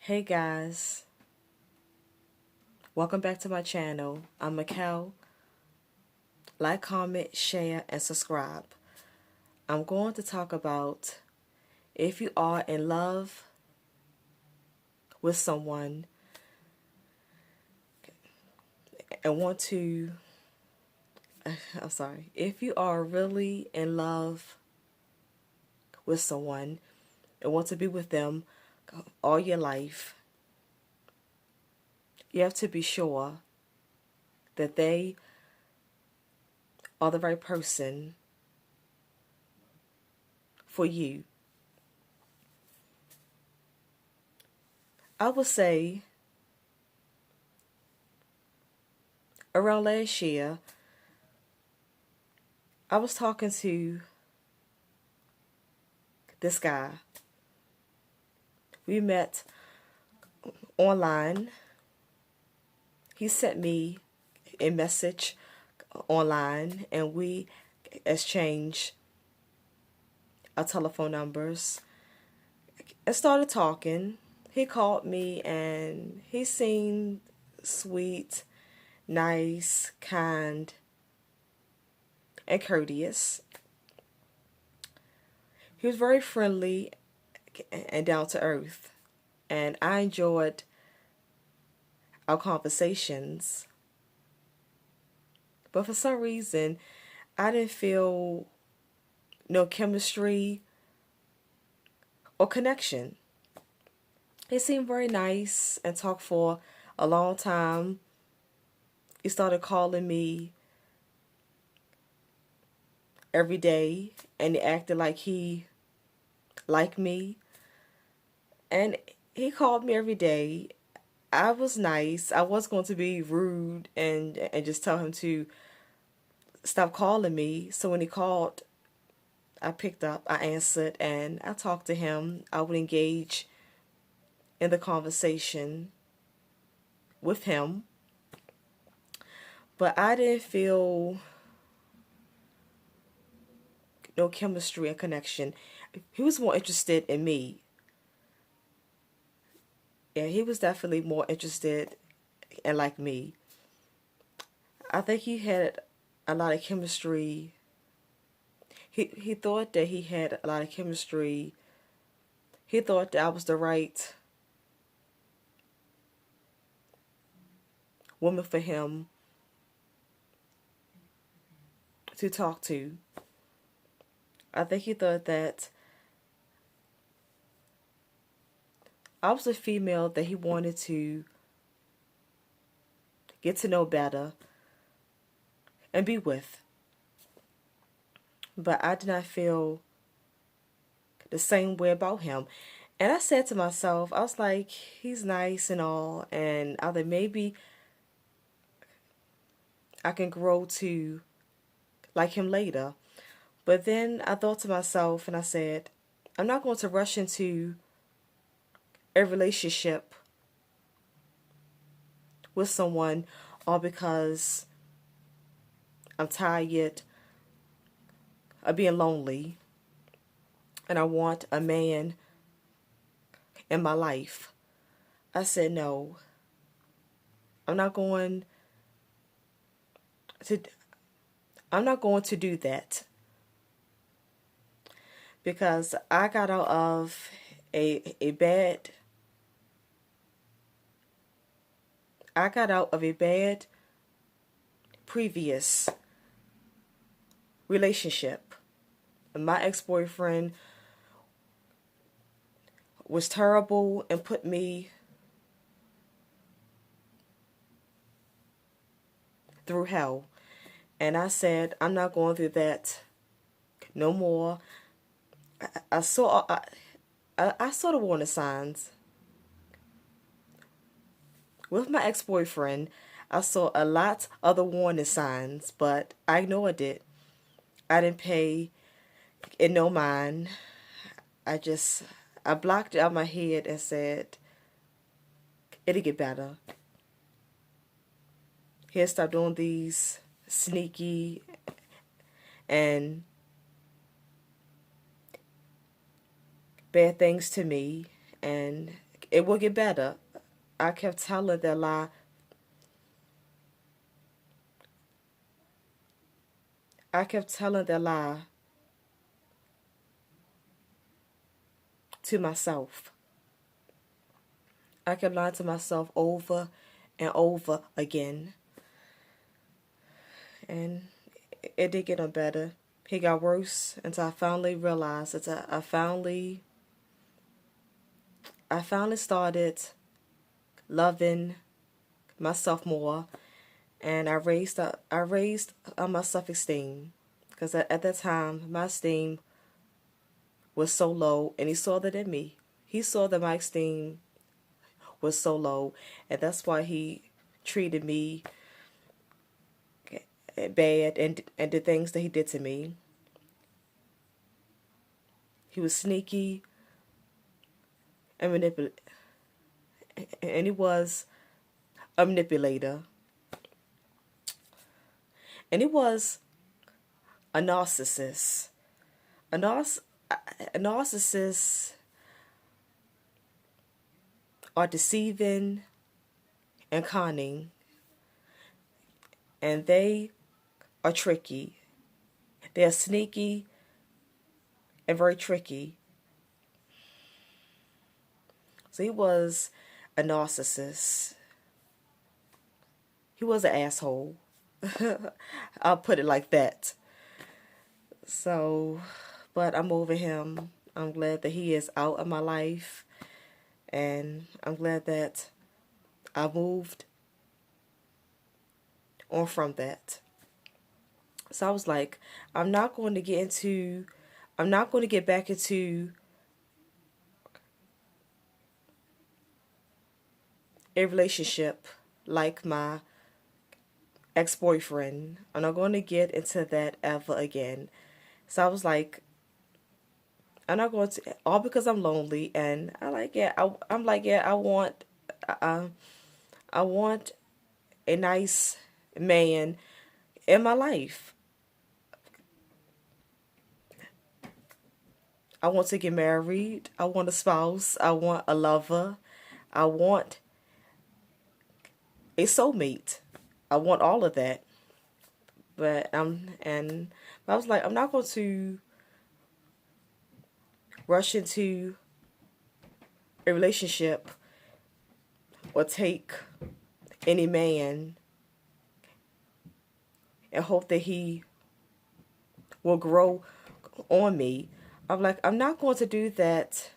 Hey guys, welcome back to my channel. I'm Mikkel. Like, comment, share, and subscribe. I'm going to talk about if you are in love with someone and want to, I'm sorry, if you are really in love with someone and want to be with them all your life, you have to be sure that they are the right person for you. I would say around last year, I was talking to this guy. We met online. He sent me a message online and we exchanged our telephone numbers and started talking. He called me and he seemed sweet, nice, kind, and courteous. He was very friendly and down to earth, and I enjoyed our conversations. But for some reason, I didn't feel no chemistry or connection. He seemed very nice and talked for a long time. He started calling me every day and he acted like he liked me. And he called me every day. I was nice. I was going to be rude and just tell him to stop calling me. So when he called, I picked up, I answered, and I talked to him. I would engage in the conversation with him. But I didn't feel no chemistry and connection. He was more interested in me. Yeah, he was definitely more interested and like me. I think he had a lot of chemistry. He thought that he had a lot of chemistry. He thought that I was the right woman for him to talk to. I think he thought that I was a female that he wanted to get to know better and be with. But I did not feel the same way about him. And I said to myself, I was like, he's nice and all, and I thought maybe I can grow to like him later. But then I thought to myself and I said, I'm not going to rush into a relationship with someone all because I'm tired of being lonely and I want a man in my life. I said, no, I'm not going to I'm not going to do that because I got out of a bad I got out of a bad previous relationship. My ex-boyfriend was terrible and put me through hell. And I said, I'm not going through that no more. I saw I saw the warning signs. With my ex-boyfriend, I saw a lot of the warning signs, but I ignored it. I didn't pay it no mind. I just, I blocked it out my head and said, it'll get better. He'll stop doing these sneaky and bad things to me, and it will get better. I kept telling that lie. I kept telling that lie to myself. I kept lying to myself over and over again. And it did get no better. He got worse until I finally realized, until I finally started loving myself more, and I raised my self-esteem, because at that time my esteem was so low, and he saw that in me. He saw that my esteem was so low, and that's why he treated me bad and the things that he did to me. He was sneaky and and he was a manipulator, and he was a narcissist. A, narciss- a narcissist are deceiving and conning, and they are tricky. They are sneaky and very tricky. So he was a narcissist. He was an asshole. I'll put it like that. So, but I'm over him. I'm glad that he is out of my life, and I'm glad that I moved on from that. So I was like, I'm not going to get into, I'm not going to get back into a relationship like my ex-boyfriend. I'm not going to get into that ever again. So I was like, I'm not going to, all because I'm lonely, and I'm like, yeah, uh, I want a nice man in my life. I want to get married. I want a spouse. I want a lover. I want a soulmate. I want all of that. But I was like, I'm not going to rush into a relationship or take any man and hope that he will grow on me. I'm like, I'm not going to do that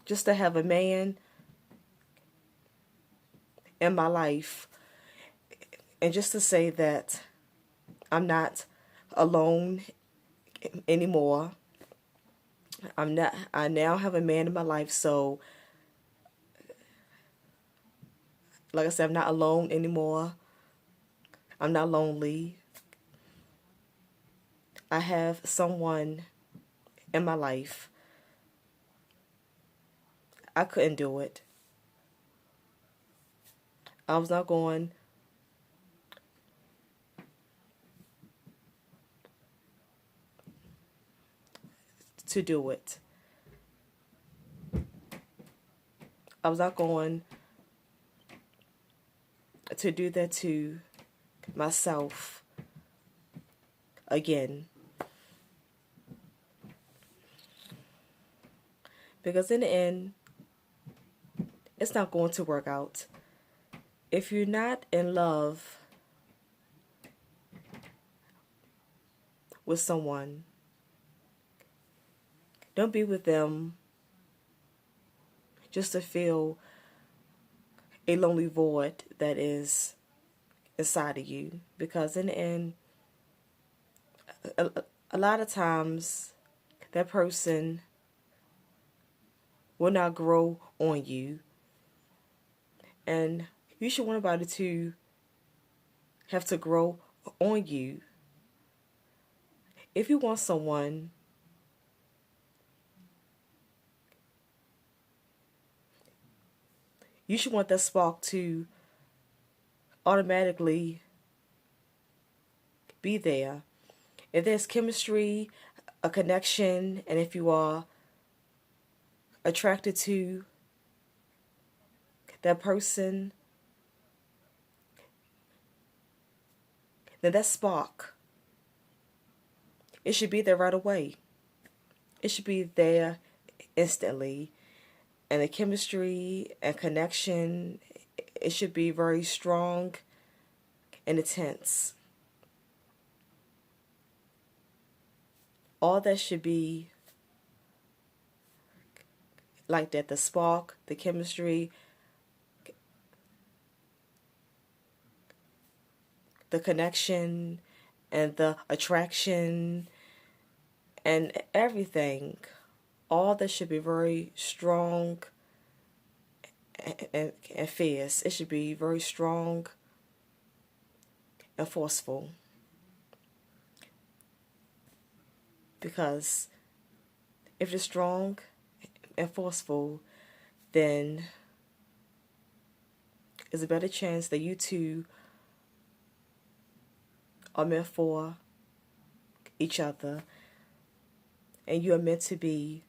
just to have a man in my life, and just to say that I'm not alone anymore. I now have a man in my life, so like I said, I'm not alone anymore. I'm not lonely. I have someone in my life. I couldn't do it. I was not going to do it. I was not going to do that to myself again. Because in the end, it's not going to work out. If you're not in love with someone, don't be with them just to fill a lonely void that is inside of you. Because in the end, a, a lot of times that person will not grow on you, and you should want somebody to have to grow on you. If you want someone, you should want that spark to automatically be there. If there's chemistry, a connection, and if you are attracted to that person, then that spark, it should be there right away. It should be there instantly. And the chemistry and connection, it should be very strong and intense. All that should be like that. The spark, the chemistry, the connection, and the attraction, and everything. All that should be very strong and fierce. It should be very strong and forceful. Because if it's strong and forceful, then there's a better chance that you two are meant for each other and you are meant to be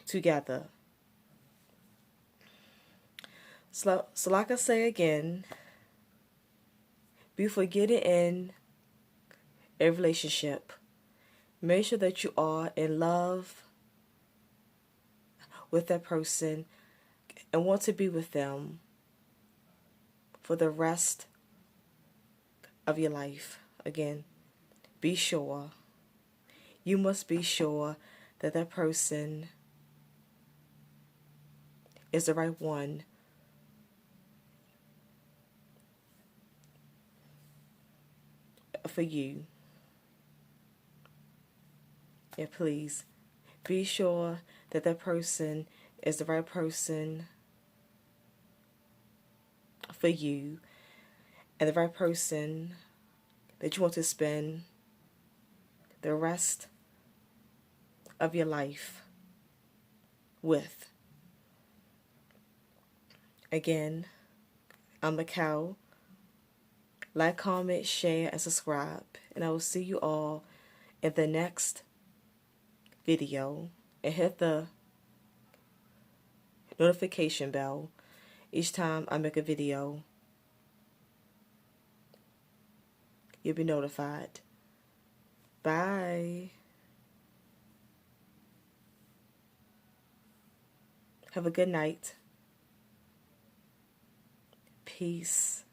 together. So like I say again, before getting in a relationship, make sure that you are in love with that person and want to be with them for the rest of your life. Again, be sure. You must be sure that that person is the right one for you. And please be sure that that person is the right person for you and the right person that you want to spend the rest of your life with. Again, I'm Mikal. Like, comment, share, and subscribe. And I will see you all in the next video. And hit the notification bell each time I make a video. You'll be notified. Bye. Have a good night. Peace.